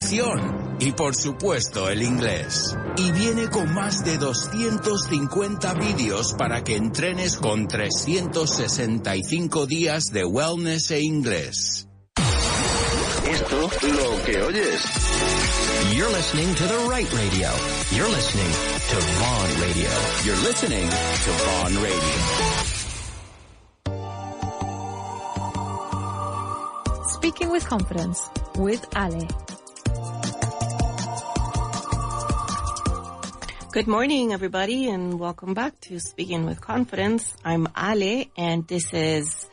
ficción y, por supuesto, el inglés. Y viene con más de 250 vídeos para que entrenes con 365 días de wellness e inglés. Esto lo que oyes. You're listening to the right radio. You're listening to Vaughan Radio. You're listening to Vaughan Radio. Speaking with Confidence with Ale. Good morning, everybody, and welcome back to Speaking with Confidence. I'm Ale, and this is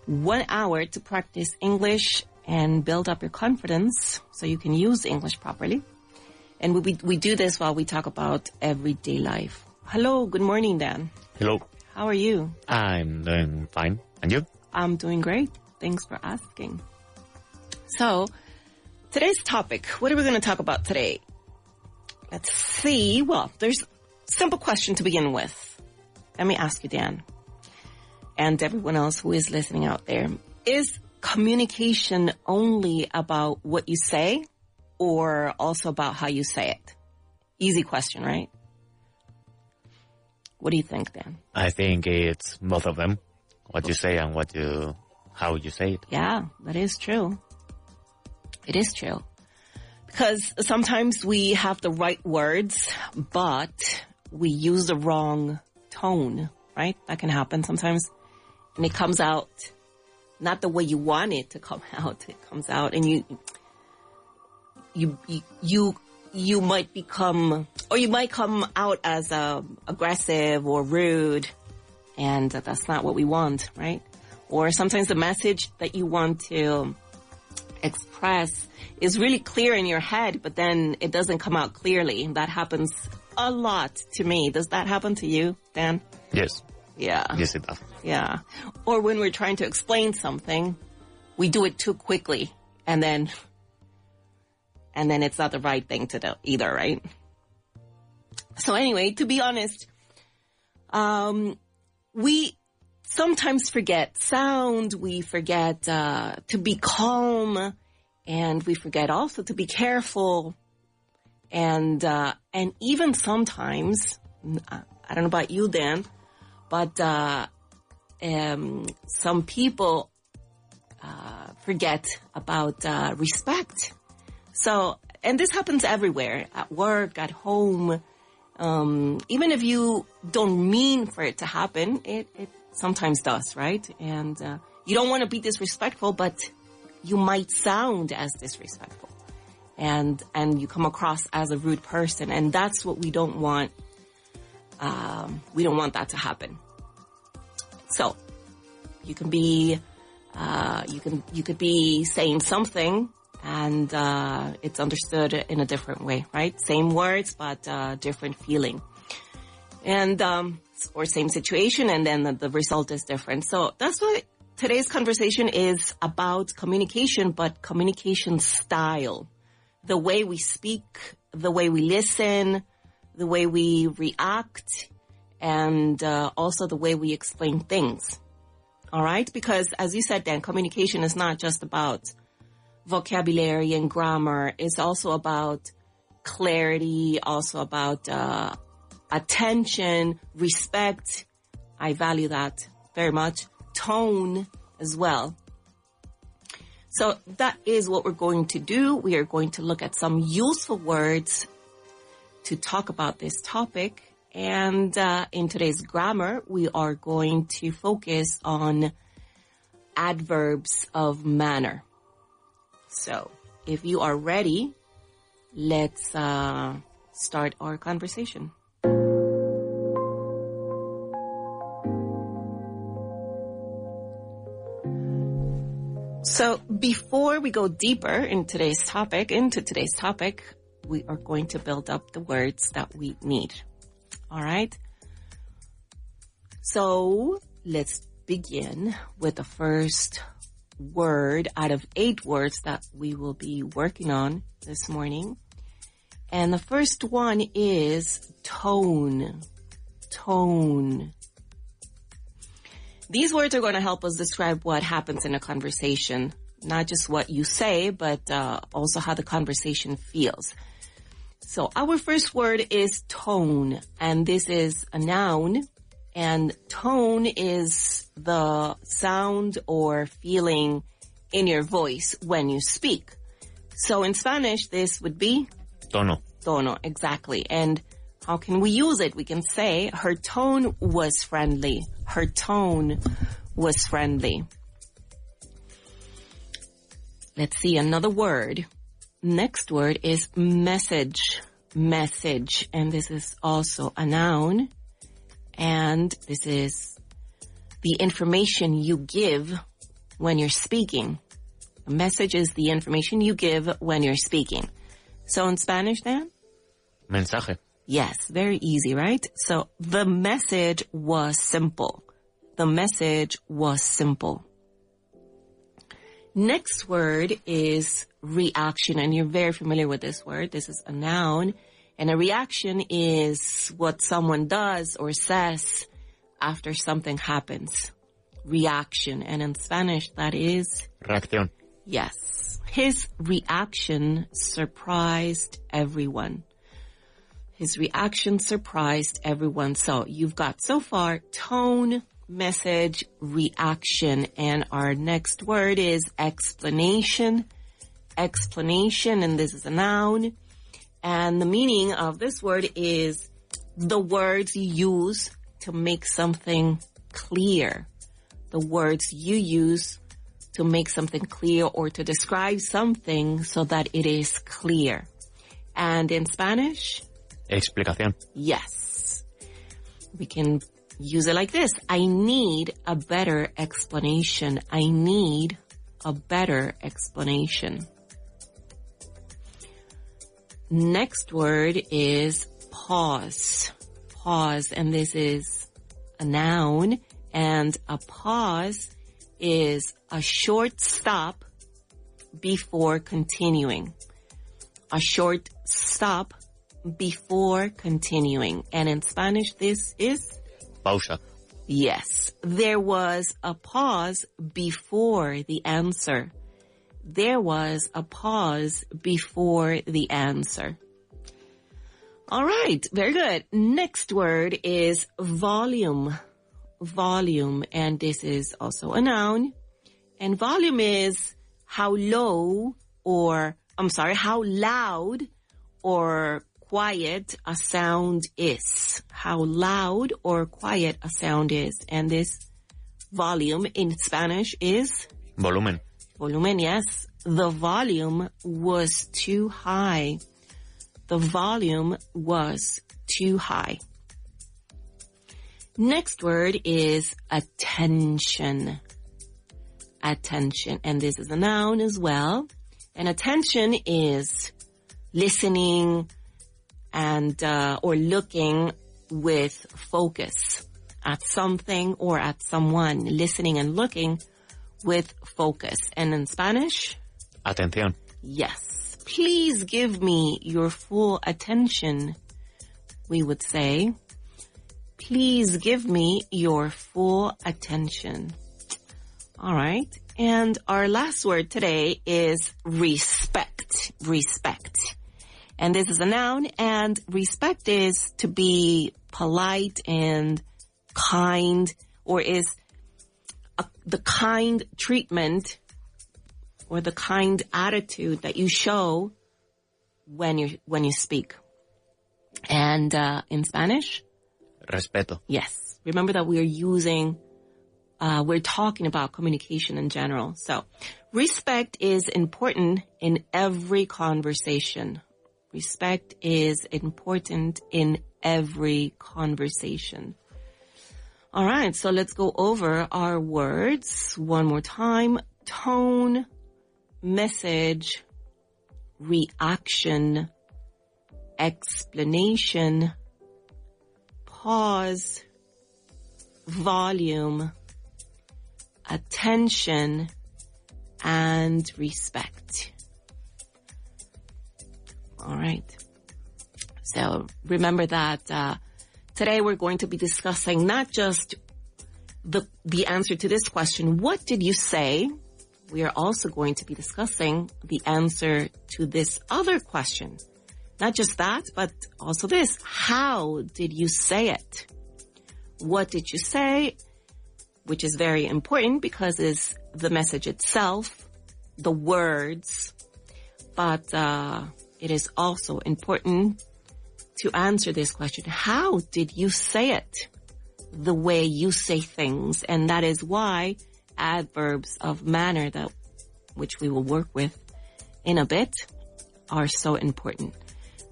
1 hour to practice English and build up your confidence so you can use English properly. And we do this while we talk about everyday life. Hello, good morning, Dan. Hello. How are you? I'm doing fine. And you? I'm doing great. Thanks for asking. So, today's topic, what are we going to talk about today? Let's see. Well, there's a simple question to begin with. Let me ask you, Dan, and everyone else who is listening out there. Is communication only about what you say or also about how you say it? Easy question, right? What do you think, Dan? I think it's both of them. What you say and how you say it. Yeah, that is true. It is true. Because sometimes we have the right words, but we use the wrong tone, right? That can happen sometimes. And it comes out not the way you want it to come out. It comes out and you might become, or you might come out as aggressive or rude, and that's not what we want, right? Or sometimes the message that you want to express is really clear in your head, but then it doesn't come out clearly. That happens a lot to me. Does that happen to you, Dan? Yes. Yeah. Yes, it does. Yeah. Or when we're trying to explain something, we do it too quickly, and then it's not the right thing to do either, right? So anyway, to be honest, we sometimes forget sound, we forget to be calm, and we forget also to be careful. And even sometimes, I don't know about you, Dan, but some people forget about respect. So, and this happens everywhere, at work, at home. Even if you don't mean for it to happen, it sometimes does, right? And you don't want to be disrespectful, but you might sound as disrespectful. And you come across as a rude person, and that's what we don't want. We don't want that to happen. So you can be, you could be saying something and, it's understood in a different way, right? Same words, but, different feeling. And, or same situation, and then the result is different. So that's why today's conversation is about communication, but communication style. The way we speak, the way we listen, the way we react, and also the way we explain things. All right? Because as you said, Dan, communication is not just about vocabulary and grammar. It's also about clarity, also about attention, respect. I value that very much. Tone as well. So that is what we're going to do. We are going to look at some useful words to talk about this topic. And in today's grammar, we are going to focus on adverbs of manner. So if you are ready, let's start our conversation. So before we go deeper into today's topic, we are going to build up the words that we need. All right? So let's begin with the first word out of 8 words that we will be working on this morning. And the first one is tone. Tone. These words are going to help us describe what happens in a conversation Not just what you say, but also how the conversation feels. So our first word is tone, and this is a noun, and tone is the sound or feeling in your voice when you speak. So in Spanish, this would be? Tono. Tono, exactly. And how can we use it? We can say, her tone was friendly. Her tone was friendly. Let's see another word. Next word is message. Message. And this is also a noun. And this is the information you give when you're speaking. A message is the information you give when you're speaking. So in Spanish, Dan? Mensaje. Yes, very easy, right? So the message was simple. The message was simple. Next word is reaction, and you're very familiar with this word. This is a noun, and a reaction is what someone does or says after something happens. Reaction, and in Spanish, that is? Reacción. Yes. His reaction surprised everyone. His reaction surprised everyone. So you've got so far tone, message, reaction, and our next word is explanation. Explanation, and this is a noun. And the meaning of this word is the words you use to make something clear. The words you use to make something clear or to describe something so that it is clear. And in Spanish? Explicación. Yes. We can use it like this. I need a better explanation. I need a better explanation. Next word is pause. Pause, and this is a noun, and a pause is a short stop before continuing. A short stop before continuing. And in Spanish, this is? Pausa. Yes. There was a pause before the answer. There was a pause before the answer. All right. Very good. Next word is volume. Volume. And this is also a noun. And volume is how loud or quiet a sound is. How loud or quiet a sound is. And this volume in Spanish is? Volumen. Volumen, yes. The volume was too high. The volume was too high. Next word is attention. Attention. And this is a noun as well. And attention is listening and or looking with focus at something or at someone. Listening and looking with focus. And in Spanish? Atención. Yes. Please give me your full attention, we would say. Please give me your full attention. All right. And our last word today is respect. Respect. And this is a noun, and respect is to be polite and kind, or is the kind treatment or the kind attitude that you show when you speak. And in Spanish? Respeto. Yes. Remember that we're talking about communication in general. So respect is important in every conversation. Respect is important in every conversation. All right, so let's go over our words one more time. Tone, message, reaction, explanation, pause, volume, attention, and respect. All right. So remember that today we're going to be discussing not just the answer to this question, what did you say we are also going to be discussing the answer to this other question. Not just that, but also this. How did you say it? What did you say? Which is very important because it's the message itself, the words. But it is also important to answer this question. How did you say it? The way you say things. And that is why adverbs of manner, which we will work with in a bit, are so important.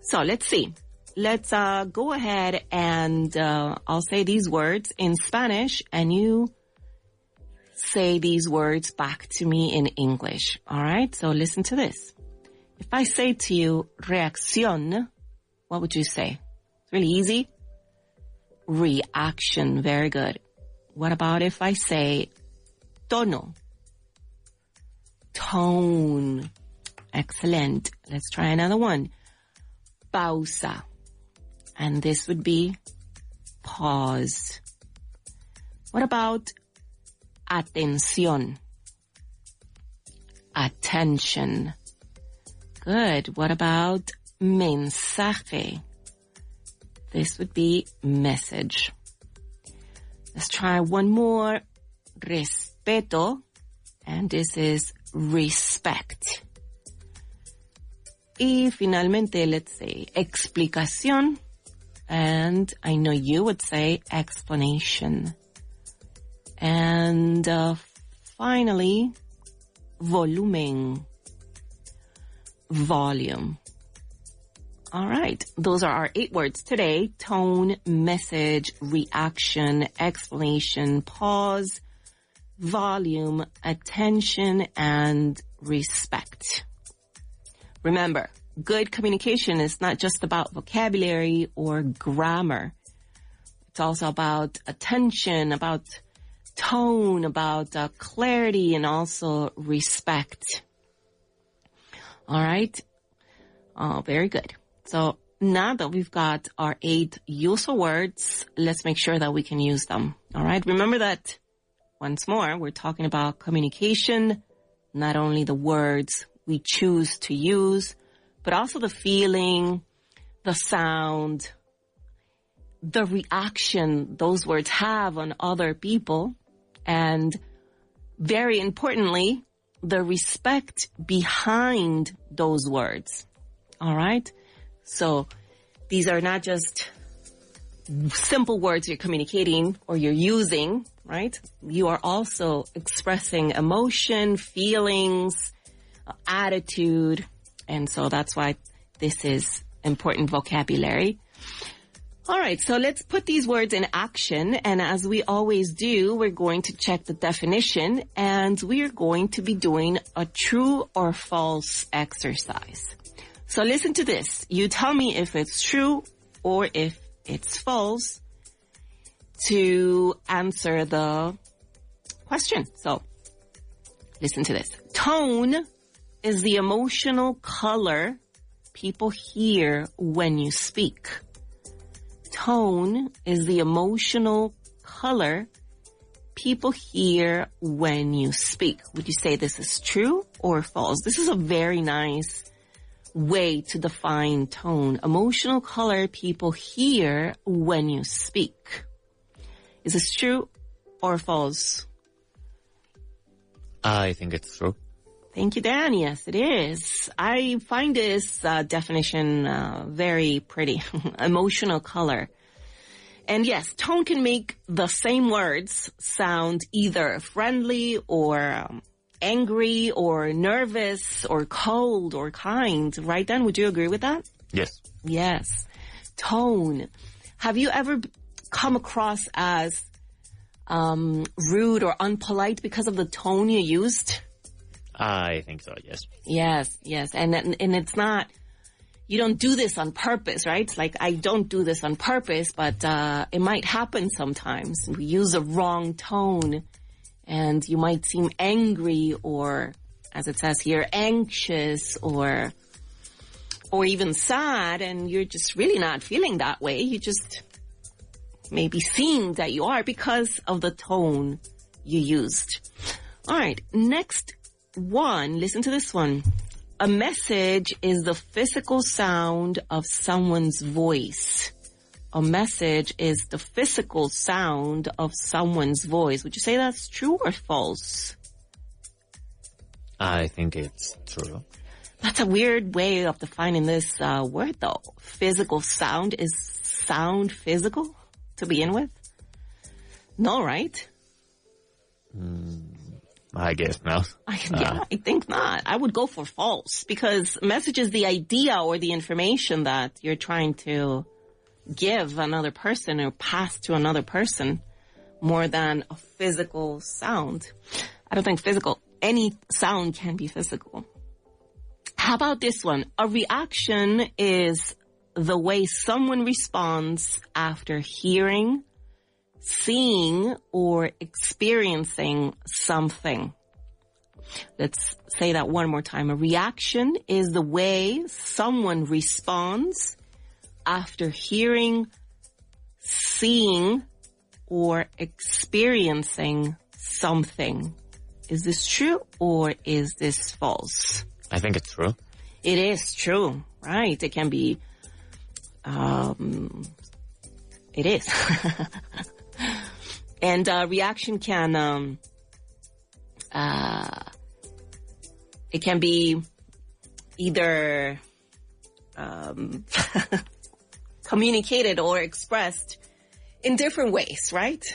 So let's see. Let's go ahead and I'll say these words in Spanish and you say these words back to me in English. All right? So listen to this. If I say to you, reacción, what would you say? It's really easy. Reaction. Very good. What about if I say tono? Tone. Excellent. Let's try another one. Pausa. And this would be pause. What about atención? Attention. Good. What about mensaje? This would be message. Let's try one more. Respeto. And this is respect. Y finalmente, let's say explicación. And I know you would say explanation. And finally, volumen. Volume. All right. Those are our 8 words today. Tone, message, reaction, explanation, pause, volume, attention, and respect. Remember, good communication is not just about vocabulary or grammar. It's also about attention, about tone, about clarity, and also respect. All right? Oh, very good. So now that we've got our 8 useful words, let's make sure that we can use them. All right? Remember that, once more, we're talking about communication, not only the words we choose to use, but also the feeling, the sound, the reaction those words have on other people, and very importantly, the respect behind those words. All right? So these are not just simple words you're communicating or you're using, right? You are also expressing emotion, feelings, attitude. And so that's why this is important vocabulary. All right, so let's put these words in action. And as we always do, we're going to check the definition and we're going to be doing a true or false exercise. So listen to this. You tell me if it's true or if it's false to answer the question. So listen to this. Tone is the emotional color people hear when you speak. Tone is the emotional color people hear when you speak. Would you say this is true or false? This is a very nice way to define tone. Emotional color people hear when you speak. Is this true or false? I think it's true. Thank you, Dan. Yes, it is. I find this definition very pretty. Emotional color. And yes, tone can make the same words sound either friendly or angry or nervous or cold or kind. Right, Dan? Would you agree with that? Yes. Yes. Tone. Have you ever come across as rude or unpolite because of the tone you used? I think so, yes. Yes. And it's not, you don't do this on purpose, right? Like, I don't do this on purpose, but it might happen sometimes. We use a wrong tone and you might seem angry or, as it says here, anxious or even sad, and you're just really not feeling that way. You just maybe seem that you are because of the tone you used. All right, next one, listen to this one. A message is the physical sound of someone's voice. A message is the physical sound of someone's voice. Would you say that's true or false? I think it's true. That's a weird way of defining this word, though. Physical sound. Is sound physical to begin with? No, right? I guess not. I think not. I would go for false because message is the idea or the information that you're trying to give another person or pass to another person more than a physical sound. I don't think any sound can be physical. How about this one? A reaction is the way someone responds after hearing, seeing, or experiencing something. Let's say that one more time. A reaction is the way someone responds after hearing, seeing, or experiencing something. Is this true or is this false? I think it's true. It is true, right? It can be, it is. And reaction can, it can be either communicated or expressed in different ways, right?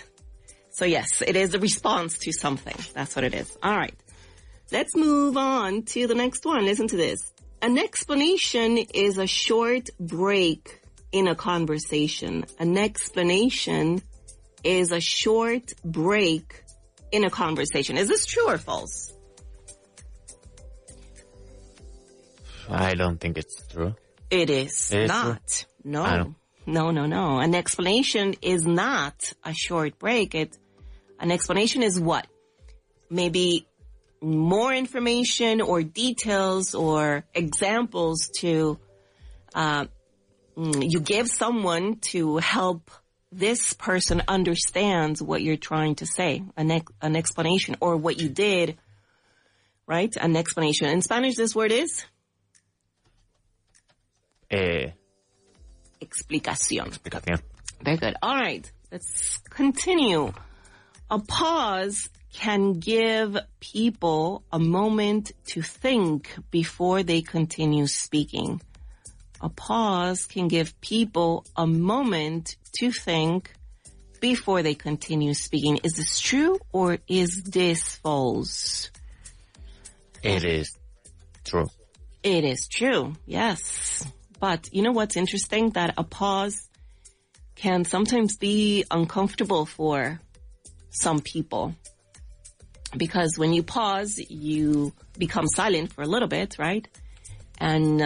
So yes, it is a response to something. That's what it is. All right. Let's move on to the next one. Listen to this. An explanation is a short break in a conversation. An explanation is a short break in a conversation. Is this true or false? I don't think it's true. It is not. True? No. An explanation is not a short break. An explanation is what? Maybe more information or details or examples to you give someone to help this person understands what you're trying to say. An explanation or what you did, right? An explanation. In Spanish, this word is? Explicación. Very good. All right. Let's continue. A pause can give people a moment to think before they continue speaking. A pause can give people a moment to think before they continue speaking. Is this true or is this false? It is true. It is true, yes. But you know what's interesting? That a pause can sometimes be uncomfortable for some people. Because when you pause, you become silent for a little bit, right? And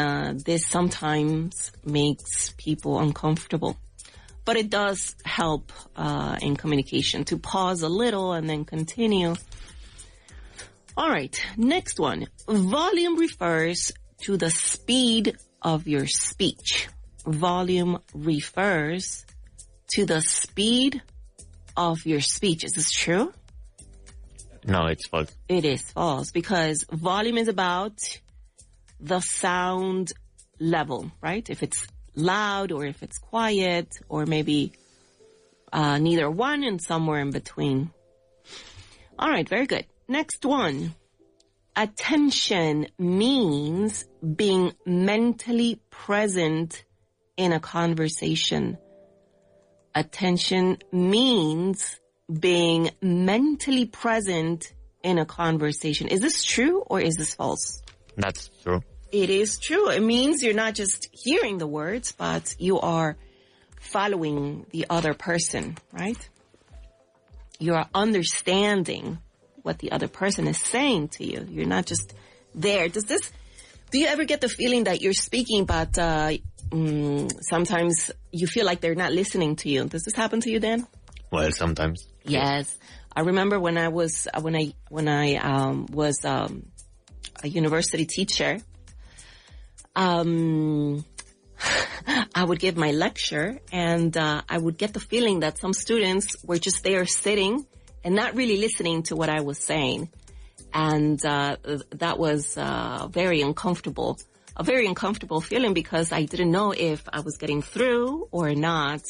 this sometimes makes people uncomfortable. But it does help in communication to pause a little and then continue. All right, next one. Volume refers to the speed of your speech. Volume refers to the speed of your speech. Is this true? No, it's false. It is false because volume is about the sound level, right? If it's loud or if it's quiet or maybe neither one and somewhere in between. All right, very good. Next one. Attention means being mentally present in a conversation. Attention means being mentally present in a conversation. Is this true or is this false? That's true. It is true. It means you're not just hearing the words, but you are following the other person, right? You are understanding what the other person is saying to you. You're not just there. Do you ever get the feeling that you're speaking, but sometimes you feel like they're not listening to you? Does this happen to you, Dan? Well, sometimes. Yes. I remember when I was a university teacher, I would give my lecture and I would get the feeling that some students were just there sitting and not really listening to what I was saying. And that was very uncomfortable. A very uncomfortable feeling because I didn't know if I was getting through or not,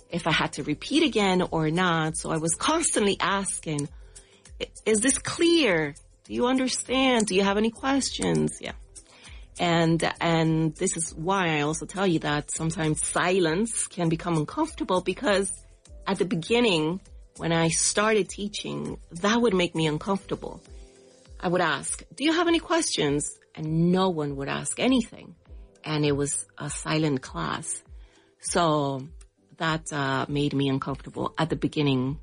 if I had to repeat again or not. So I was constantly asking, is this clear? Do you understand? Do you have any questions? Yeah. And this is why I also tell you that sometimes silence can become uncomfortable, because at the beginning, when I started teaching, that would make me uncomfortable. I would ask, do you have any questions? And no one would ask anything. And it was a silent class. So that made me uncomfortable at the beginning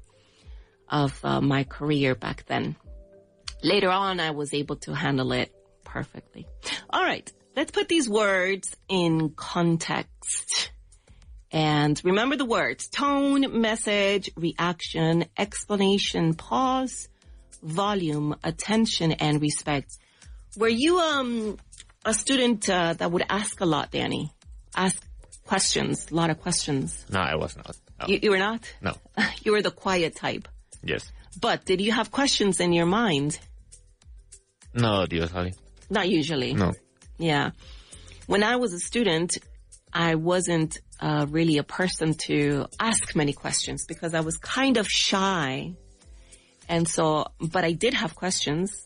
of my career back then. Later on, I was able to handle it perfectly. All right, let's put these words in context. And remember the words: tone, message, reaction, explanation, pause, volume, attention, and respect. Were you a student that would ask a lot, Danny? Ask questions, a lot of questions. No, I was not. No. You were not? No. You were the quiet type. Yes. But did you have questions in your mind? No, usually. Not usually. No. Yeah. When I was a student, I wasn't really a person to ask many questions because I was kind of shy. And so, but I did have questions.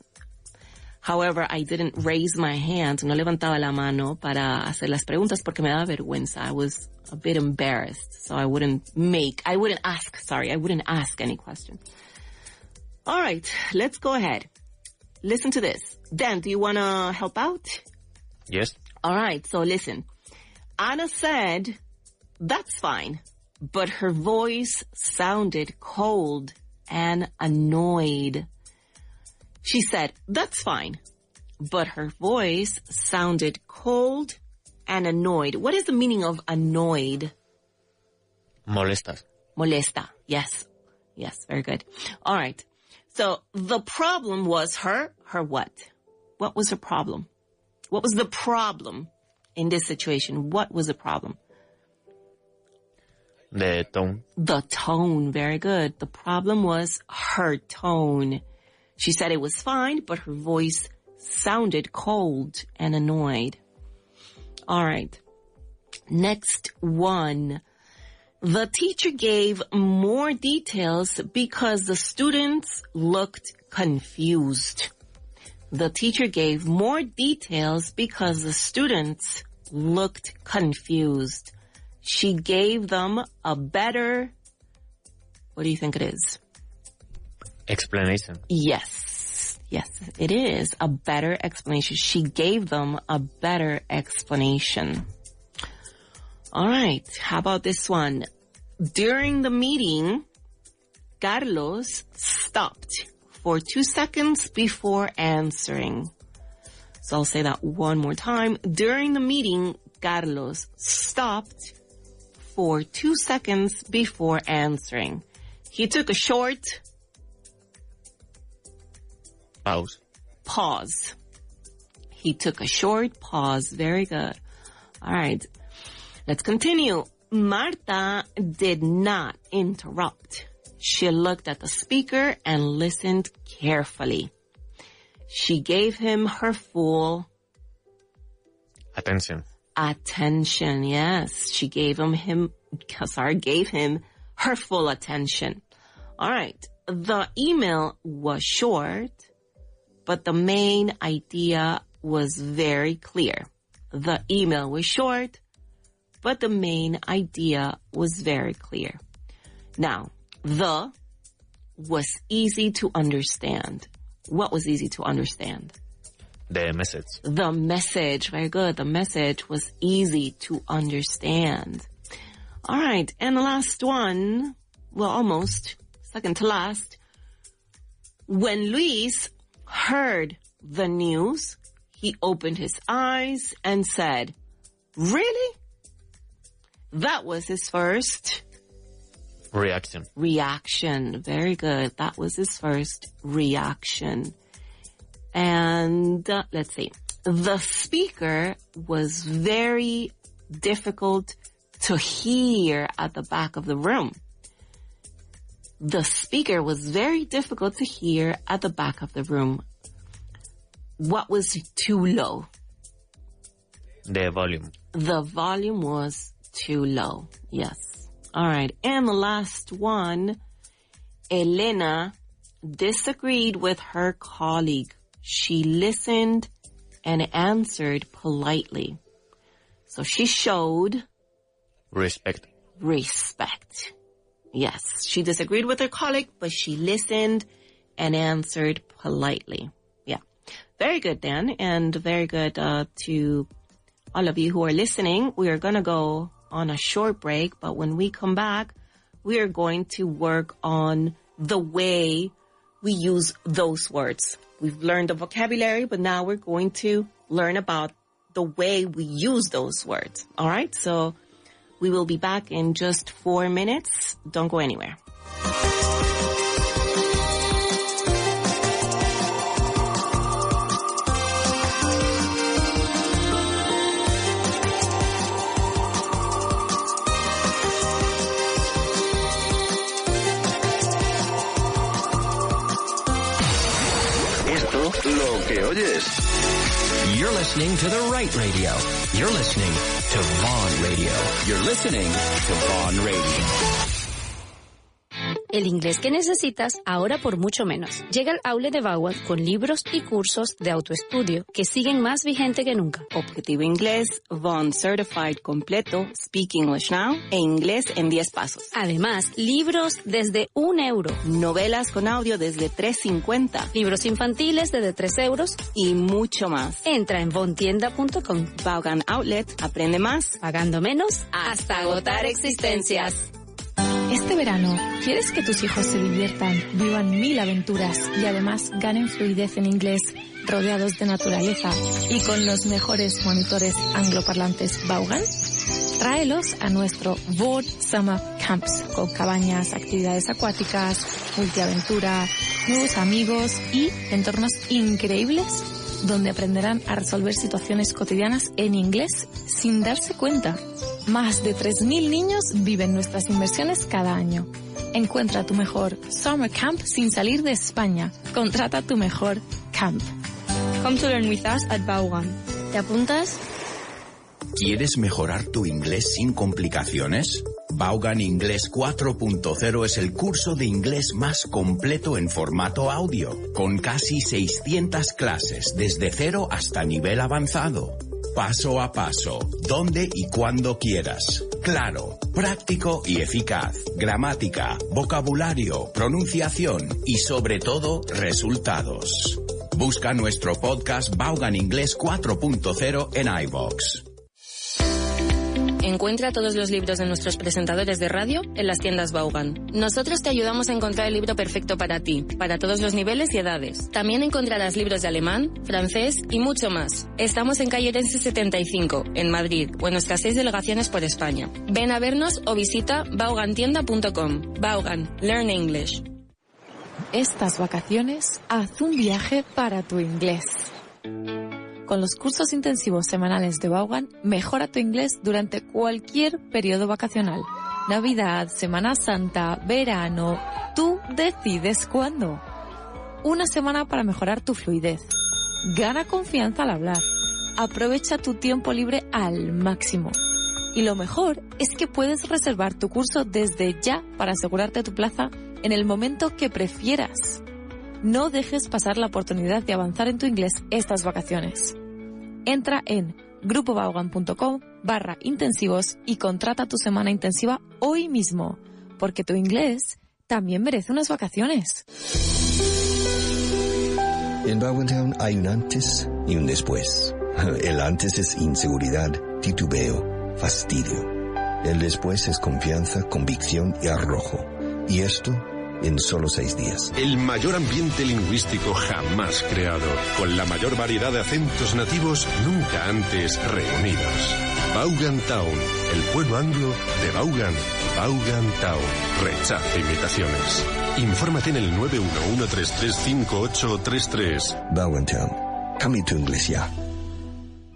However, I didn't raise my hand, no levantaba la mano para hacer las preguntas porque me daba vergüenza. I was a bit embarrassed, so I wouldn't ask any question. All right, let's go ahead. Listen to this. Dan, do you want to help out? Yes. All right, so listen. Anna said, that's fine, but her voice sounded cold and annoyed. She said, that's fine, but her voice sounded cold and annoyed. What is the meaning of annoyed? Molesta. Molesta. Yes. Yes, very good. All right. So the problem was her what? What was her problem? What was the problem in this situation? What was the problem? The tone. The tone. Very good. The problem was her tone. She said it was fine, but her voice sounded cold and annoyed. All right. Next one. The teacher gave more details because the students looked confused. The teacher gave more details because the students looked confused. She gave them a better, what do you think it is? Explanation. Yes. Yes, it is a better explanation. She gave them a better explanation. All right. How about this one? During the meeting, Carlos stopped for 2 seconds before answering. So I'll say that one more time. During the meeting, Carlos stopped for 2 seconds before answering. He took a short pause. He took a short pause. Very good. All right. Let's continue. Marta did not interrupt. She looked at the speaker and listened carefully. She gave him her full attention. Attention, yes. She gave him her full attention. All right. The email was short, but the main idea was very clear. The email was short, but the main idea was very clear. Now, the was easy to understand. What was easy to understand? The message. The message. Very good. The message was easy to understand. All right. And the last one, well, almost second to last. When Luis heard the news, he opened his eyes and said, "Really?" That was his first reaction. Very good. That was his first reaction. And let's see. The speaker was very difficult to hear at the back of the room. The speaker was very difficult to hear at the back of the room. What was too low? The volume. The volume was too low. Yes. All right. And the last one, Elena disagreed with her colleague. She listened and answered politely. So she showed Respect. respect. Yes, she disagreed with her colleague, but she listened and answered politely. Yeah. Very good, Dan, and very good to all of you who are listening. We are going to go on a short break, but when we come back, we are going to work on the way we use those words. We've learned the vocabulary, but now we're going to learn about the way we use those words. All right? So we will be back in just 4 minutes. Don't go anywhere. Esto, lo que oyes. You're listening to the right radio. You're listening to Vaughan Radio. You're listening to Vaughan Radio. El inglés que necesitas ahora por mucho menos. Llega al outlet de Vaughan con libros y cursos de autoestudio que siguen más vigente que nunca. Objetivo Inglés, Vaughan Certified completo, Speak English Now e Inglés en 10 pasos. Además, libros desde €1. Novelas con audio desde $3.50. Libros infantiles desde €3. Y mucho más. Entra en vaughantienda.com. Vaughan Outlet, aprende más. Pagando menos hasta agotar existencias. Este verano, ¿quieres que tus hijos se diviertan, vivan 1000 aventuras y además ganen fluidez en inglés, rodeados de naturaleza y con los mejores monitores angloparlantes Vaughan? Tráelos a nuestro Vaughan Summer Camps, con cabañas, actividades acuáticas, multiaventura, nuevos amigos y entornos increíbles donde aprenderán a resolver situaciones cotidianas en inglés sin darse cuenta. Más de 3.000 niños viven nuestras inversiones cada año. Encuentra tu mejor Summer Camp sin salir de España. Contrata tu mejor camp. Come to learn with us at Vaughan. ¿Te apuntas? ¿Quieres mejorar tu inglés sin complicaciones? Vaughan Inglés 4.0 es el curso de inglés más completo en formato audio, con casi 600 clases desde 0 hasta nivel avanzado. Paso a paso, donde y cuando quieras. Claro, práctico y eficaz. Gramática, vocabulario, pronunciación y sobre todo, resultados. Busca nuestro podcast Vaughan Inglés 4.0 en iVoox. Encuentra todos los libros de nuestros presentadores de radio en las tiendas Vaughan. Nosotros te ayudamos a encontrar el libro perfecto para ti, para todos los niveles y edades. También encontrarás libros de alemán, francés y mucho más. Estamos en calle Orense 75, en Madrid, o en nuestras 6 delegaciones por España. Ven a vernos o visita vaughantienda.com. Vaughan, learn English. Estas vacaciones, haz un viaje para tu inglés. Con los cursos intensivos semanales de Vaughan, mejora tu inglés durante cualquier periodo vacacional. Navidad, Semana Santa, verano, tú decides cuándo. Una semana para mejorar tu fluidez. Gana confianza al hablar. Aprovecha tu tiempo libre al máximo. Y lo mejor es que puedes reservar tu curso desde ya para asegurarte tu plaza en el momento que prefieras. No dejes pasar la oportunidad de avanzar en tu inglés estas vacaciones. Entra en grupovaughan.com/intensivos y contrata tu semana intensiva hoy mismo, porque tu inglés también merece unas vacaciones. En Vaughan hay un antes y un después. El antes es inseguridad, titubeo, fastidio. El después es confianza, convicción y arrojo. Y esto en solo 6 días. El mayor ambiente lingüístico jamás creado, con la mayor variedad de acentos nativos nunca antes reunidos. Vaughan Town, el pueblo anglo de Vaughan. Vaughan Town. Rechaza imitaciones. Infórmate en el 911-335833. Vaughan Town. Cambia tu inglés ya.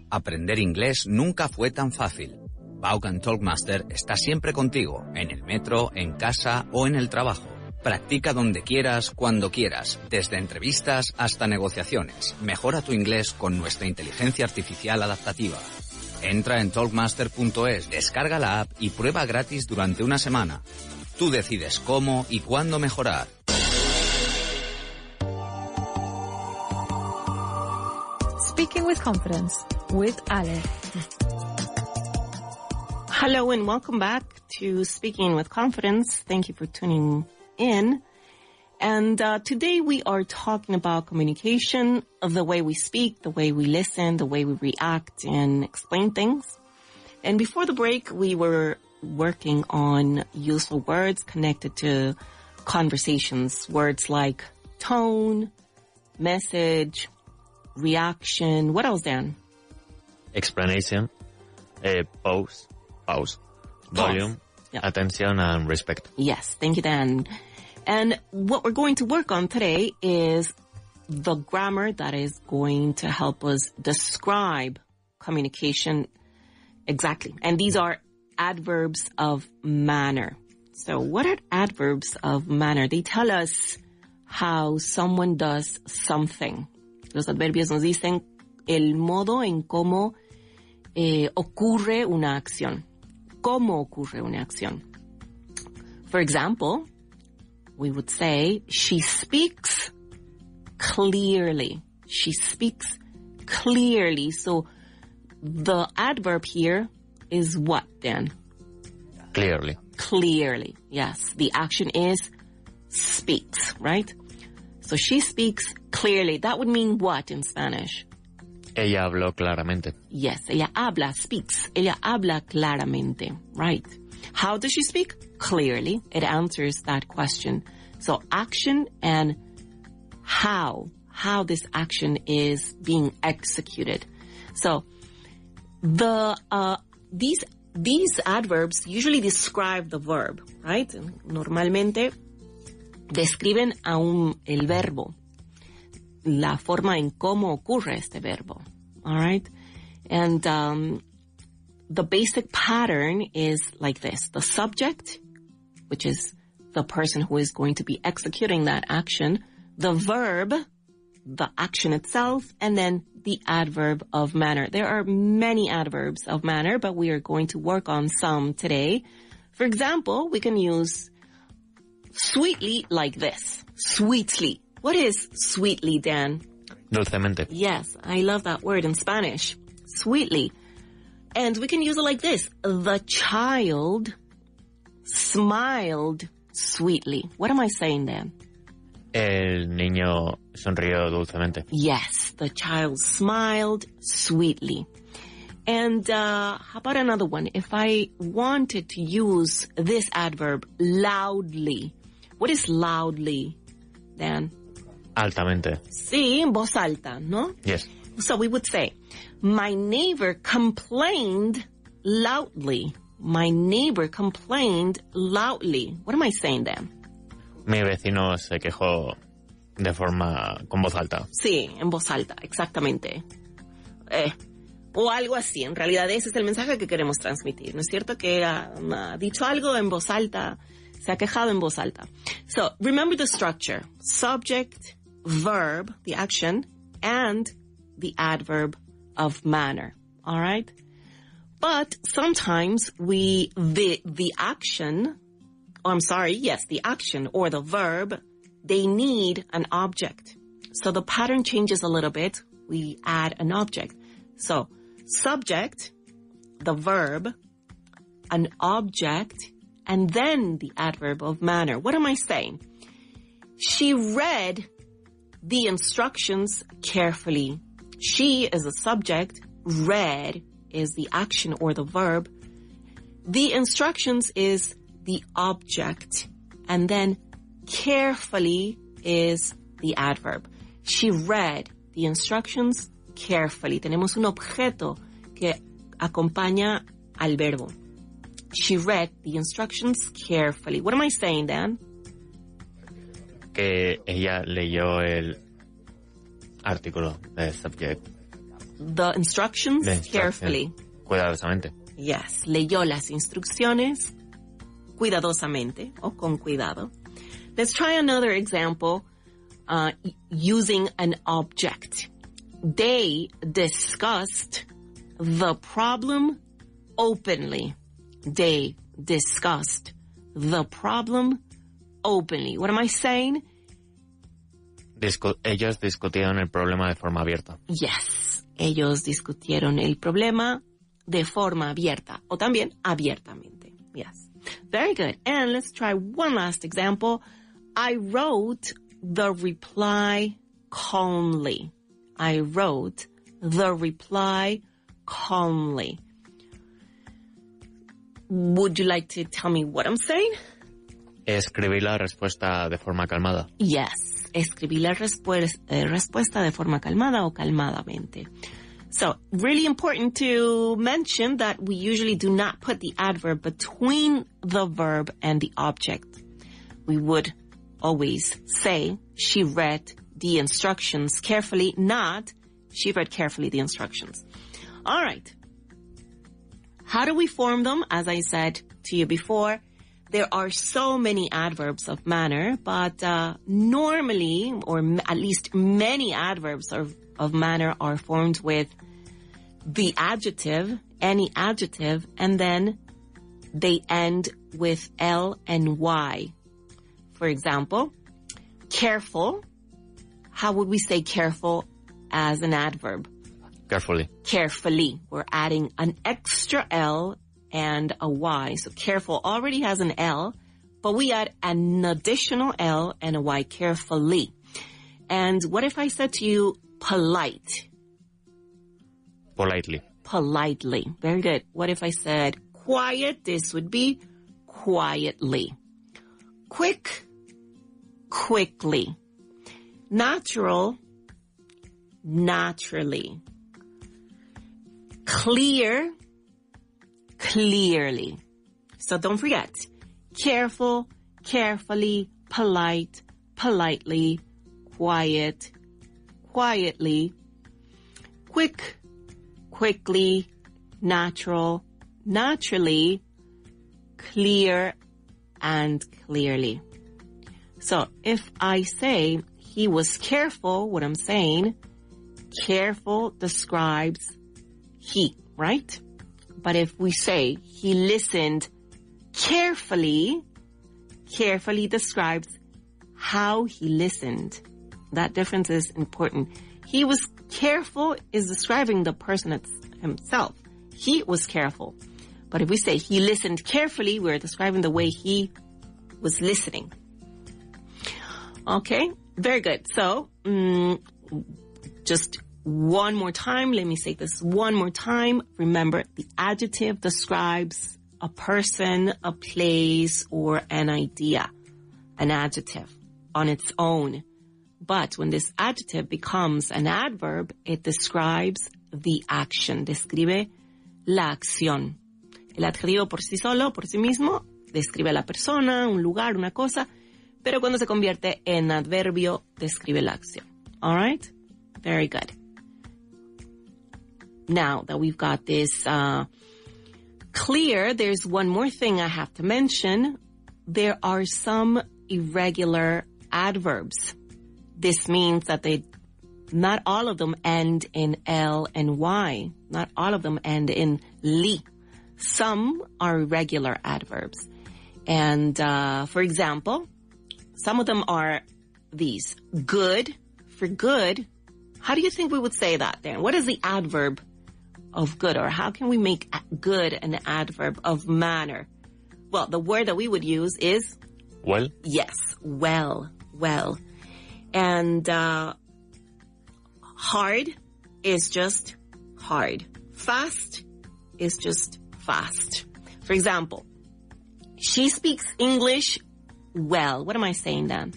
Aprender inglés nunca fue tan fácil. Vaughan Talkmaster está siempre contigo, en el metro, en casa o en el trabajo. Practica donde quieras, cuando quieras, desde entrevistas hasta negociaciones. Mejora tu inglés con nuestra inteligencia artificial adaptativa. Entra en talkmaster.es, descarga la app y prueba gratis durante una semana. Tú decides cómo y cuándo mejorar. Speaking with Confidence with Ale. Hello and welcome back to Speaking with Confidence. Thank you for tuning in. And today we are talking about communication, of the way we speak, the way we listen, the way we react and explain things. And before the break, we were working on useful words connected to conversations. Words like tone, message, reaction. What else, Dan? Explanation, pause, volume, yeah. Attention, and respect. Yes, thank you, Dan. And what we're going to work on today is the grammar that is going to help us describe communication exactly. And these are adverbs of manner. So what are adverbs of manner? They tell us how someone does something. Los adverbios nos dicen el modo en cómo ocurre una acción. Cómo ocurre una acción. For example, we would say, she speaks clearly. She speaks clearly. So the adverb here is what, Dan? Clearly. Clearly, yes. The action is speaks, right? So she speaks clearly. That would mean what in Spanish? Ella habló claramente. Yes, ella habla, speaks. Ella habla claramente, right? How does she speak? Clearly. It answers that question. So action and how this action is being executed. So these adverbs usually describe the verb, right? Normalmente describen el verbo, la forma en cómo ocurre este verbo, all right? And the basic pattern is like this. The subject, which is the person who is going to be executing that action, the verb, the action itself, and then the adverb of manner. There are many adverbs of manner, but we are going to work on some today. For example, we can use sweetly like this. Sweetly. What is sweetly, Dan? Dulcemente. Yes, I love that word in Spanish. Sweetly. And we can use it like this. The child smiled sweetly. What am I saying, Dan? El niño sonrió dulcemente. Yes, the child smiled sweetly. And how about another one? If I wanted to use this adverb loudly, what is loudly, Dan? Altamente. Sí, en voz alta, ¿no? Yes. So we would say, my neighbor complained loudly. My neighbor complained loudly. What am I saying, Dan? Mi vecino se quejó con voz alta. Sí, en voz alta, exactamente. O algo así. En realidad ese es el mensaje que queremos transmitir. ¿No es cierto? Que ha dicho algo en voz alta, se ha quejado en voz alta. So, remember the structure. Subject, verb, the action, and the adverb of manner. All right? But sometimes the action, the action or the verb, they need an object. So the pattern changes a little bit. We add an object. So subject, the verb, an object, and then the adverb of manner. What am I saying? She read the instructions carefully. She is the subject. Read is the action or the verb. The instructions is the object. And then carefully is the adverb. She read the instructions carefully. Tenemos un objeto que acompaña al verbo. She read the instructions carefully. What am I saying, Dan? Que ella leyó el artículo de subject. The instructions carefully. Cuidadosamente. Yes, leyó las instrucciones cuidadosamente o con cuidado. Let's try another example using an object. They discussed the problem openly. They discussed the problem openly. What am I saying? Ellos discutieron el problema de forma abierta. Yes. Ellos discutieron el problema de forma abierta. O también abiertamente. Yes. Very good. And let's try one last example. I wrote the reply calmly. I wrote the reply calmly. Would you like to tell me what I'm saying? Escribí la respuesta de forma calmada. Yes. Escribí la respuesta de forma calmada o calmadamente. So, really important to mention that we usually do not put the adverb between the verb and the object. We would always say, she read the instructions carefully, not, she read carefully the instructions. All right. How do we form them? As I said to you before, there are so many adverbs of manner, but normally, or at least many adverbs of manner are formed with the adjective, any adjective, and then they end with L and Y. For example, careful. How would we say careful as an adverb? Carefully. Carefully. We're adding an extra L and a Y. So careful already has an L, but we add an additional L and a Y, carefully. And what if I said to you, polite? Politely. Politely. Very good. What if I said quiet? This would be quietly. Quick, quickly. Natural, naturally. Clear, clearly. So don't forget, careful, carefully, polite, politely, quiet, quietly, quick, quickly, natural, naturally, clear, and clearly. So if I say he was careful, what I'm saying, careful describes he, right? But if we say he listened carefully, carefully describes how he listened. That difference is important. He was careful is describing the person himself. He was careful. But if we say he listened carefully, we're describing the way he was listening. Okay, very good. So, just one more time. Let me say this one more time. Remember, the adjective describes a person, a place, or an idea. An adjective on its own. But when this adjective becomes an adverb, it describes the action. Describe la acción. El adjetivo por sí solo, por sí mismo, describe a la persona, un lugar, una cosa. Pero cuando se convierte en adverbio, describe la acción. All right? Very good. Now that we've got this clear, there's one more thing I have to mention. There are some irregular adverbs. This means that not all of them end in L and Y. Not all of them end in li. Some are irregular adverbs. And for example, some of them are these. Good. For good, how do you think we would say that then? What is the adverb of good? Or how can we make good an adverb of manner? Well, the word that we would use is? Well. Yes, well, well. And hard is just hard. Fast is just fast. For example, she speaks English well. What am I saying, Dan?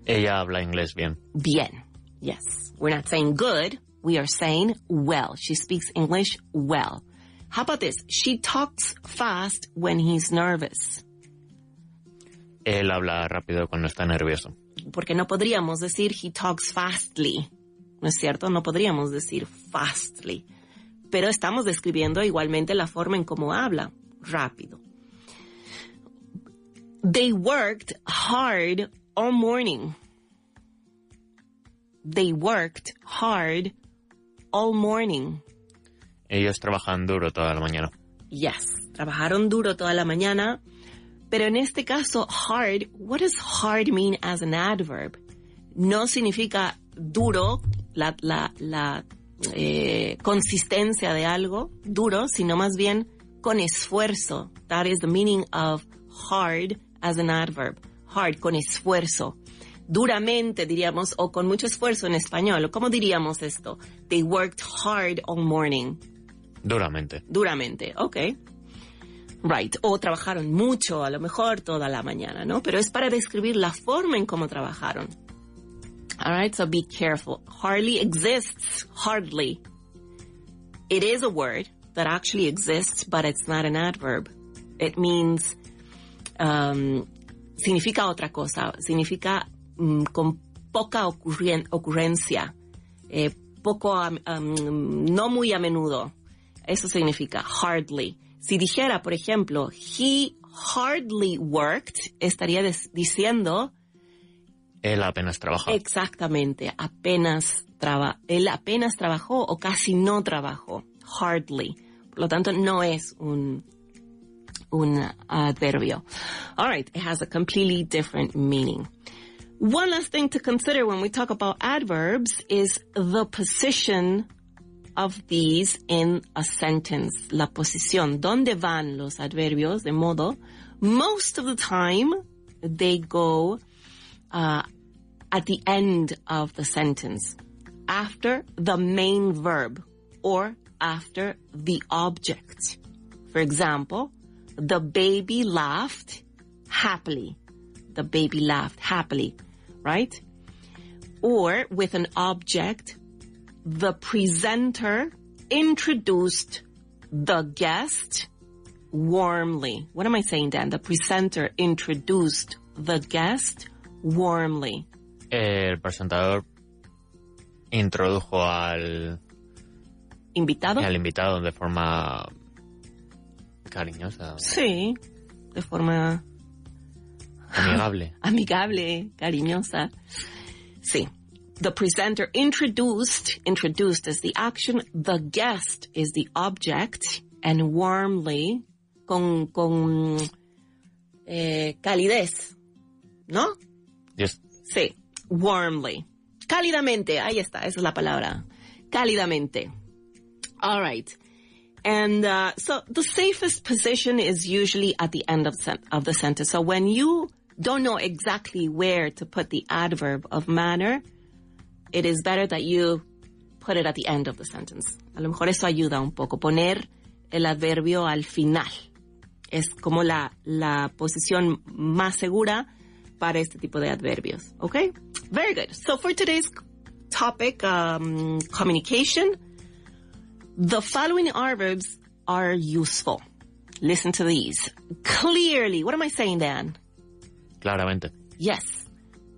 Ella habla inglés bien. Bien. Yes. We're not saying good. We are saying well. She speaks English well. How about this? She talks fast when he's nervous. Él habla rápido cuando está nervioso. Porque no podríamos decir he talks fastly. ¿No es cierto? No podríamos decir fastly. Pero estamos describiendo igualmente la forma en cómo habla. Rápido. They worked hard all morning. They worked hard all morning. Ellos trabajan duro toda la mañana. Yes, trabajaron duro toda la mañana. Pero en este caso, hard, what does hard mean as an adverb? No significa duro, la consistencia de algo, duro, sino más bien con esfuerzo. That is the meaning of hard as an adverb. Hard, con esfuerzo. Duramente, diríamos, o con mucho esfuerzo en español. ¿Cómo diríamos esto? They worked hard all morning. Duramente. Duramente, ok. Right, o trabajaron mucho, a lo mejor toda la mañana, ¿no? Pero es para describir la forma en cómo trabajaron. All right, so be careful. Hardly exists, hardly. It is a word that actually exists, but it's not an adverb. It means, significa otra cosa. Significa con poca ocurrencia, no muy a menudo. Eso significa hardly. Si dijera, por ejemplo, he hardly worked, estaría diciendo... Él apenas trabajó. Exactamente, él apenas trabajó o casi no trabajó. Hardly. Por lo tanto, no es un adverbio. All right, it has a completely different meaning. One last thing to consider when we talk about adverbs is the position of these in a sentence. La posición, ¿dónde van los adverbios? De modo, most of the time, they go at the end of the sentence, after the main verb, or after the object. For example, the baby laughed happily. The baby laughed happily, right? Or with an object, the presenter introduced the guest warmly. What am I saying, Dan? The presenter introduced the guest warmly. El presentador introdujo al invitado de forma cariñosa. Sí, de forma amigable. Amigable, cariñosa. Sí. The presenter introduced is the action, the guest is the object, and warmly, con calidez, ¿no? Yes. Sí, warmly. Cálidamente, ahí está, esa es la palabra. Cálidamente. All right. And so the safest position is usually at the end of the sentence. So when you don't know exactly where to put the adverb of manner, it is better that you put it at the end of the sentence. A lo mejor eso ayuda un poco. Poner el adverbio al final. Es como la posición más segura para este tipo de adverbios. Okay? Very good. So for today's topic, communication, the following adverbs are useful. Listen to these. Clearly. What am I saying, Dan? Claramente. Yes.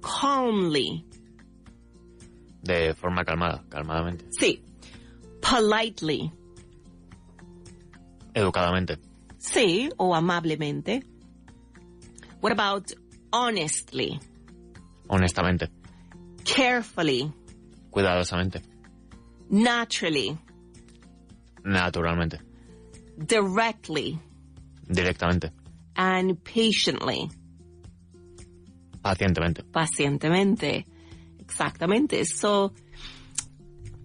Calmly. De forma calmadamente. Sí. Politely. Educadamente. Sí, o amablemente. What about honestly? Honestamente. Carefully. Cuidadosamente. Naturally. Naturalmente. Directly. Directamente. And patiently. Pacientemente. Pacientemente. Exactamente. So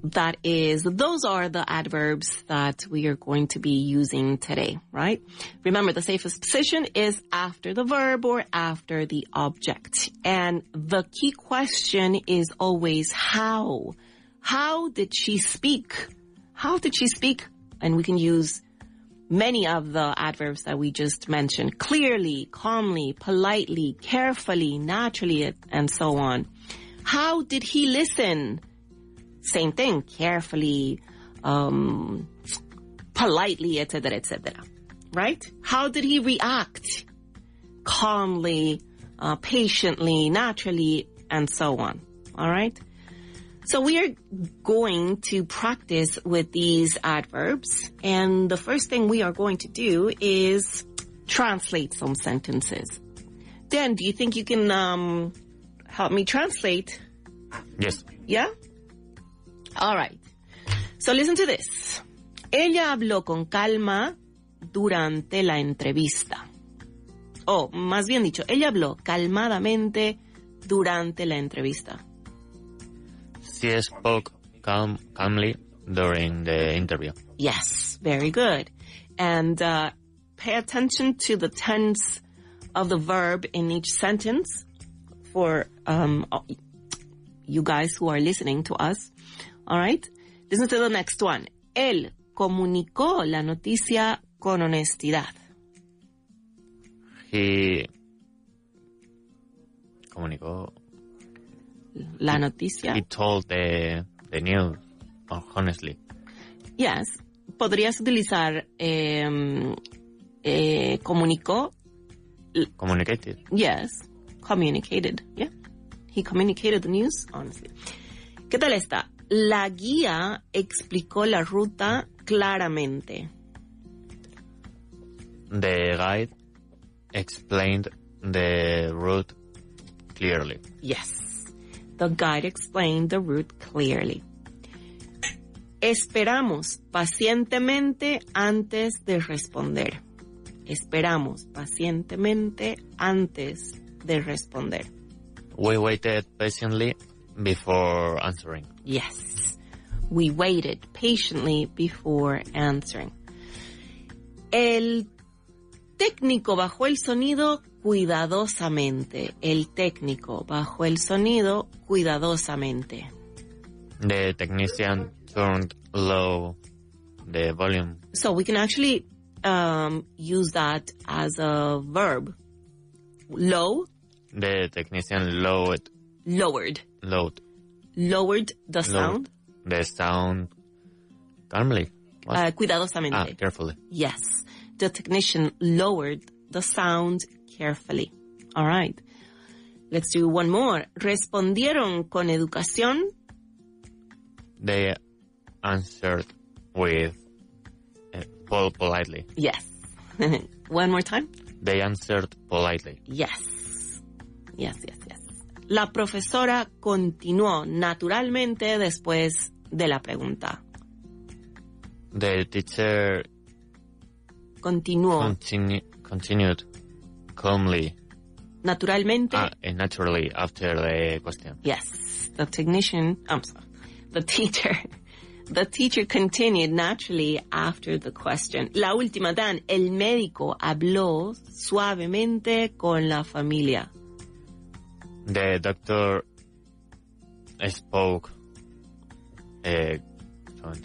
those are the adverbs that we are going to be using today, right? Remember, the safest position is after the verb or after the object. And the key question is always how. How did she speak? How did she speak? And we can use many of the adverbs that we just mentioned. Clearly, calmly, politely, carefully, naturally, and so on. How did he listen? Same thing, carefully, politely, etc., etc. Right? How did he react? Calmly, patiently, naturally, and so on. All right? So we are going to practice with these adverbs, and the first thing we are going to do is translate some sentences. Dan, do you think you can help me translate? Yes. Yeah? All right. So listen to this. Ella habló con calma durante la entrevista. O, más bien dicho, ella habló calmadamente durante la entrevista. She spoke calmly during the interview. Yes, very good. And pay attention to the tense of the verb in each sentence for you guys who are listening to us. All right? Listen to the next one. Él comunicó la noticia con honestidad. He comunicó la noticia. He told the news honestly. Yes. Podrías utilizar comunicó. Communicated. Yes. Communicated. Yeah. He communicated the news honestly. ¿Qué tal está? La guía explicó la ruta claramente. The guide explained the route clearly. Yes. The guide explained the route clearly. Esperamos pacientemente antes de responder. Esperamos pacientemente antes de responder. We waited patiently before answering. Yes. We waited patiently before answering. El técnico bajó el sonido cuidadosamente. El técnico bajó el sonido cuidadosamente. The technician turned low the volume. So we can actually use that as a verb. Low. The technician lowered the sound. The sound calmly. Cuidadosamente. Carefully. Yes. The technician lowered the sound carefully. All right. Let's do one more. Respondieron con educación. They answered with politely. Yes. One more time. They answered politely. Yes. La profesora continuó naturalmente después de la pregunta. The teacher continued calmly. Naturalmente. Naturally after the question. Yes. The teacher continued naturally after the question. La última, Dan. El médico habló suavemente con la familia. The doctor spoke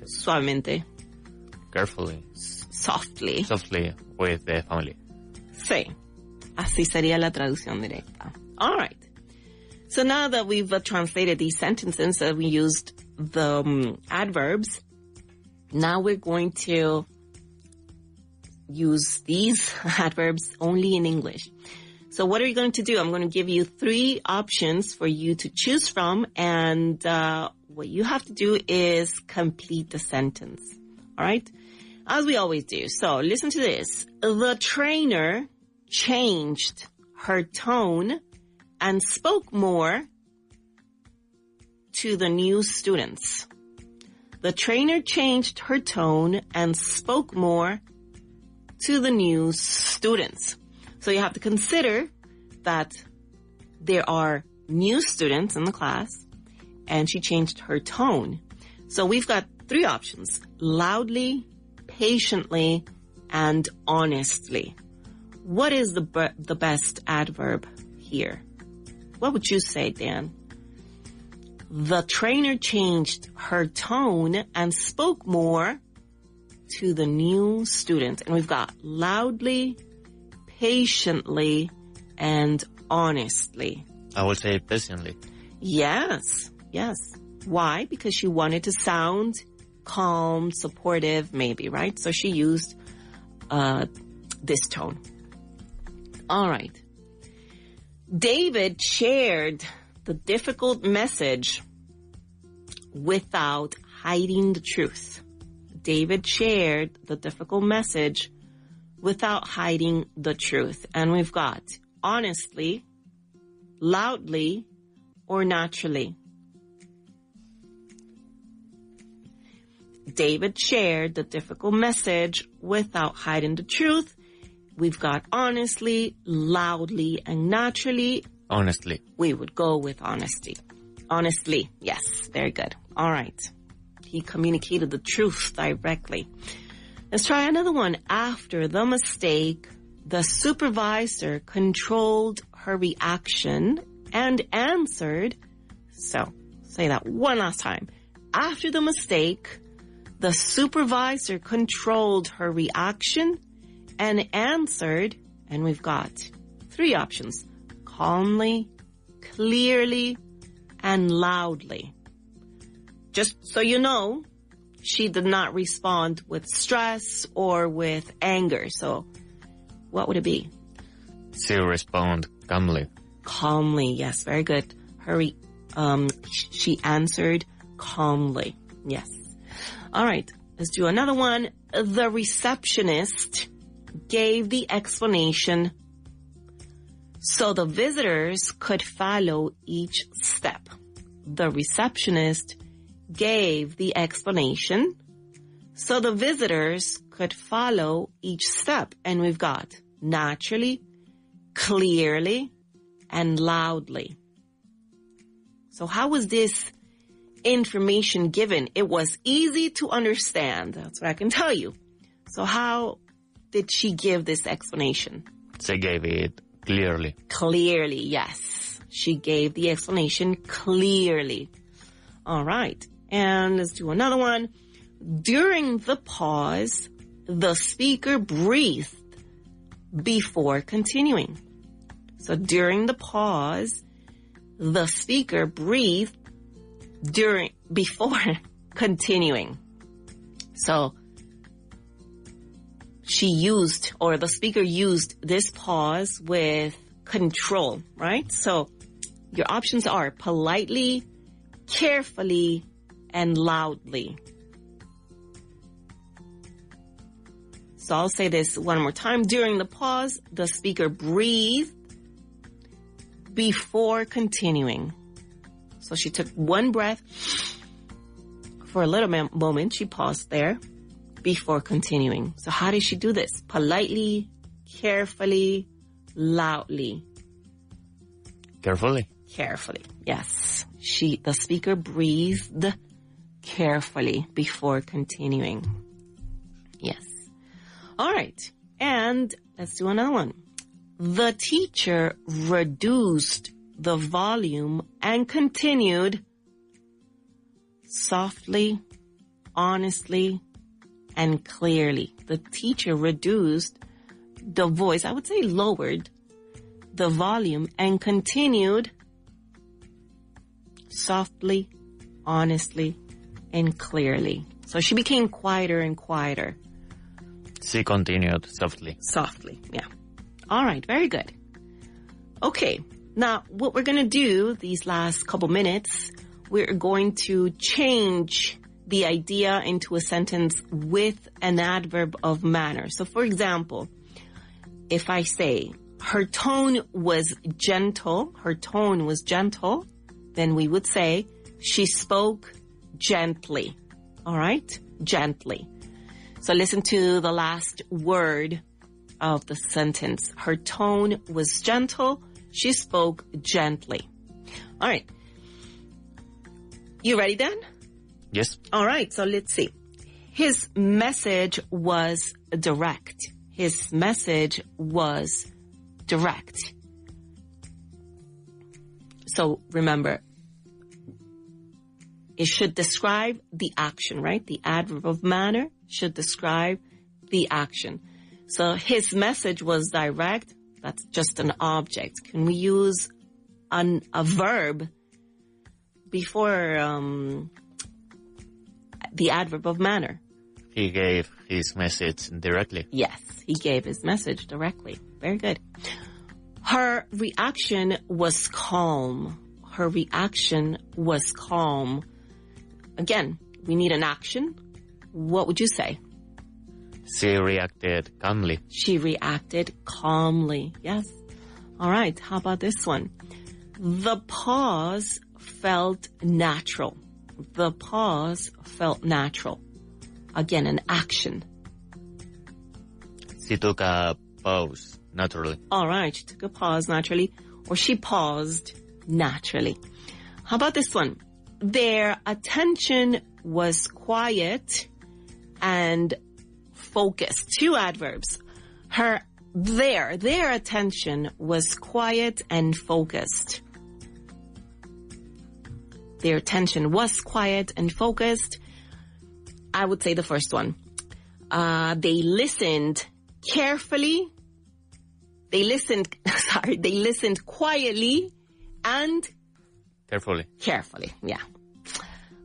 suavemente. Carefully. Softly with the family. Sí. Así sería la traducción directa. All right. So now that we've translated these sentences, we used the adverbs, now we're going to use these adverbs only in English. So what are you going to do? I'm going to give you 3 options for you to choose from, and what you have to do is complete the sentence. All right? As we always do. So listen to this. The trainer changed her tone and spoke more to the new students. The trainer changed her tone and spoke more to the new students. So you have to consider that there are new students in the class and she changed her tone. So we've got 3 options: loudly, patiently, and honestly. What is the best adverb here? What would you say, Dan? The trainer changed her tone and spoke more to the new student. And we've got loudly, patiently, and honestly. I would say patiently. Yes. Why? Because she wanted to sound calm, supportive, maybe, right? So she used this tone. All right. David shared the difficult message without hiding the truth. David shared the difficult message without hiding the truth. And we've got honestly, loudly, or naturally. David shared the difficult message without hiding the truth. We've got honestly, loudly, and naturally. Honestly. We would go with honesty. Honestly, yes, very good. All right. He communicated the truth directly. Let's try another one. After the mistake, the supervisor controlled her reaction and answered. So, say that one last time. After the mistake, the supervisor controlled her reaction and answered, and we've got 3 options: calmly, clearly, and loudly. Just so you know, she did not respond with stress or with anger. So what would it be? She responded calmly. Calmly, yes, very good. She answered calmly. Yes. All right, let's do another one. The receptionist gave the explanation so the visitors could follow each step. The receptionist gave the explanation so the visitors could follow each step. And we've got naturally, clearly, and loudly. So how was this information given? It was easy to understand. That's what I can tell you. So how did she give this explanation? She gave it clearly. Clearly, yes. She gave the explanation clearly. All right. And let's do another one. During the pause, the speaker breathed before continuing. So during the pause, the speaker breathed before continuing. So the speaker used this pause with control, right? So your options are politely, carefully, and loudly. So I'll say this one more time. During the pause, the speaker breathed before continuing. So she took one breath for a little moment. She paused there before continuing. So how did she do this? Politely, carefully, loudly. Carefully. Carefully, yes. The speaker breathed carefully before continuing. Yes. All right. And let's do another one. The teacher reduced the volume and continued softly, honestly, and clearly. The teacher reduced the voice, I would say lowered the volume, and continued softly, honestly, and clearly. So she became quieter and quieter. She continued softly. Softly, yeah. All right, very good. Okay, now what we're going to do these last couple minutes, we're going to change the idea into a sentence with an adverb of manner. So for example, if I say, her tone was gentle, then we would say, she spoke gently. All right? Gently. So listen to the last word of the sentence. Her tone was gentle. She spoke gently. All right. You ready, Dan? Yes. All right. So let's see. His message was direct. His message was direct. So remember, it should describe the action, right? The adverb of manner should describe the action. So his message was direct. That's just an object. Can we use a verb before the adverb of manner? He gave his message directly. Yes, he gave his message directly. Very good. Her reaction was calm. Her reaction was calm. Again, we need an action. What would you say? She reacted calmly. She reacted calmly. Yes. All right, how about this one? The pause felt natural. The pause felt natural. Again, an action. She took a pause naturally. All right, she took a pause naturally, or she paused naturally. How about this one? Their attention was quiet and focused. 2 adverbs. Their attention was quiet and focused. Their attention was quiet and focused. I would say the first one. They listened carefully. They listened quietly and carefully. Yeah.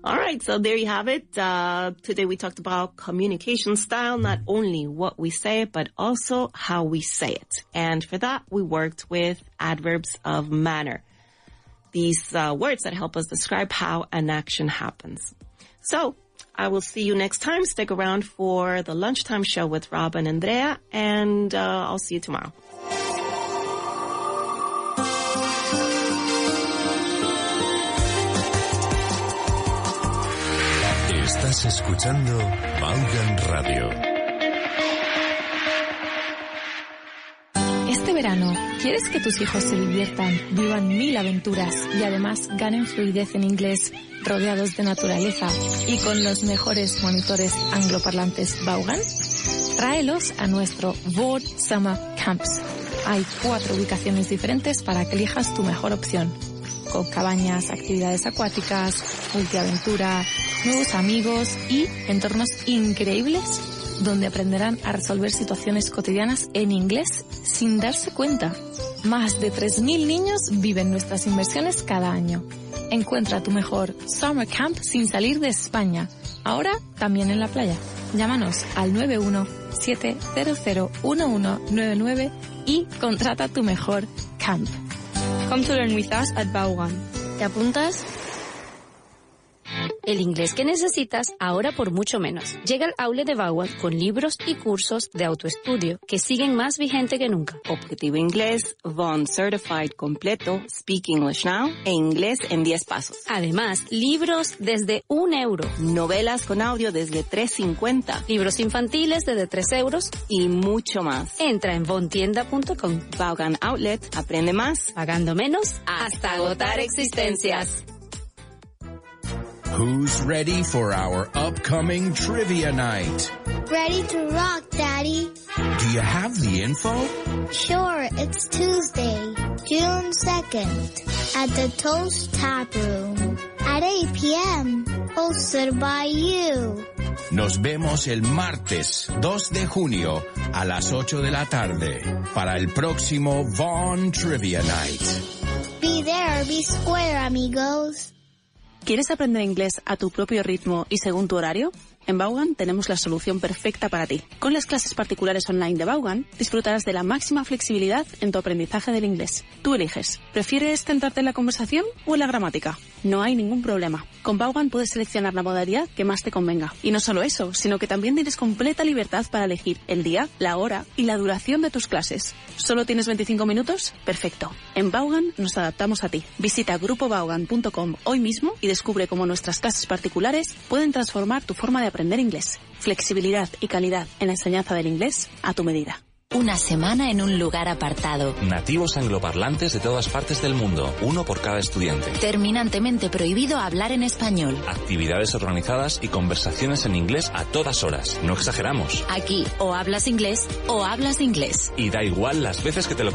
All right. So there you have it. Today we talked about communication style, not only what we say, but also how we say it. And for that, we worked with adverbs of manner. These words that help us describe how an action happens. So I will see you next time. Stick around for the lunchtime show with Rob and Andrea, and I'll see you tomorrow. Estás escuchando Vaughan Radio. Este verano, ¿quieres que tus hijos se diviertan, vivan 1000 aventuras y además ganen fluidez en inglés, rodeados de naturaleza y con los mejores monitores angloparlantes Vaughan? Tráelos a nuestro Vaughan Summer Camps. Hay 4 ubicaciones diferentes para que elijas tu mejor opción. Con cabañas, actividades acuáticas, multiaventura, nuevos amigos y entornos increíbles donde aprenderán a resolver situaciones cotidianas en inglés sin darse cuenta. Más de 3000 niños viven nuestras inversiones cada año. Encuentra tu mejor Summer Camp sin salir de España. Ahora también en la playa. Llámanos al 917001199 y contrata tu mejor camp. Come to learn with us at Vaughan. ¿Te apuntas? El inglés que necesitas ahora por mucho menos. Llega al outlet de Vaughan con libros y cursos de autoestudio que siguen más vigente que nunca. Objetivo Inglés, Vaughan Certified completo, Speak English Now e Inglés en 10 pasos. Además, libros desde €1. Novelas con audio desde $3.50. Libros infantiles desde €3. Y mucho más. Entra en vaughantienda.com. Vaughan Outlet, aprende más, pagando menos, hasta agotar existencias. Who's ready for our upcoming trivia night? Ready to rock, Daddy. Do you have the info? Sure, it's Tuesday, June 2nd, at the Toast Tap Room, at 8 p.m., hosted by you. Nos vemos el martes 2 de junio a las 8 de la tarde para el próximo Vaughan Trivia Night. Be there, be square, amigos. ¿Quieres aprender inglés a tu propio ritmo y según tu horario? En Vaughan tenemos la solución perfecta para ti. Con las clases particulares online de Vaughan, disfrutarás de la máxima flexibilidad en tu aprendizaje del inglés. Tú eliges. ¿Prefieres centrarte en la conversación o en la gramática? No hay ningún problema. Con Vaughan puedes seleccionar la modalidad que más te convenga. Y no solo eso, sino que también tienes completa libertad para elegir el día, la hora y la duración de tus clases. ¿Solo tienes 25 minutos? Perfecto. En Vaughan nos adaptamos a ti. Visita grupovaughan.com hoy mismo y descubre cómo nuestras clases particulares pueden transformar tu forma de aprender inglés. Flexibilidad y calidad en la enseñanza del inglés a tu medida. Una semana en un lugar apartado. Nativos angloparlantes de todas partes del mundo, uno por cada estudiante. Terminantemente prohibido hablar en español. Actividades organizadas y conversaciones en inglés a todas horas. No exageramos. Aquí o hablas inglés o hablas inglés. Y da igual las veces que te lo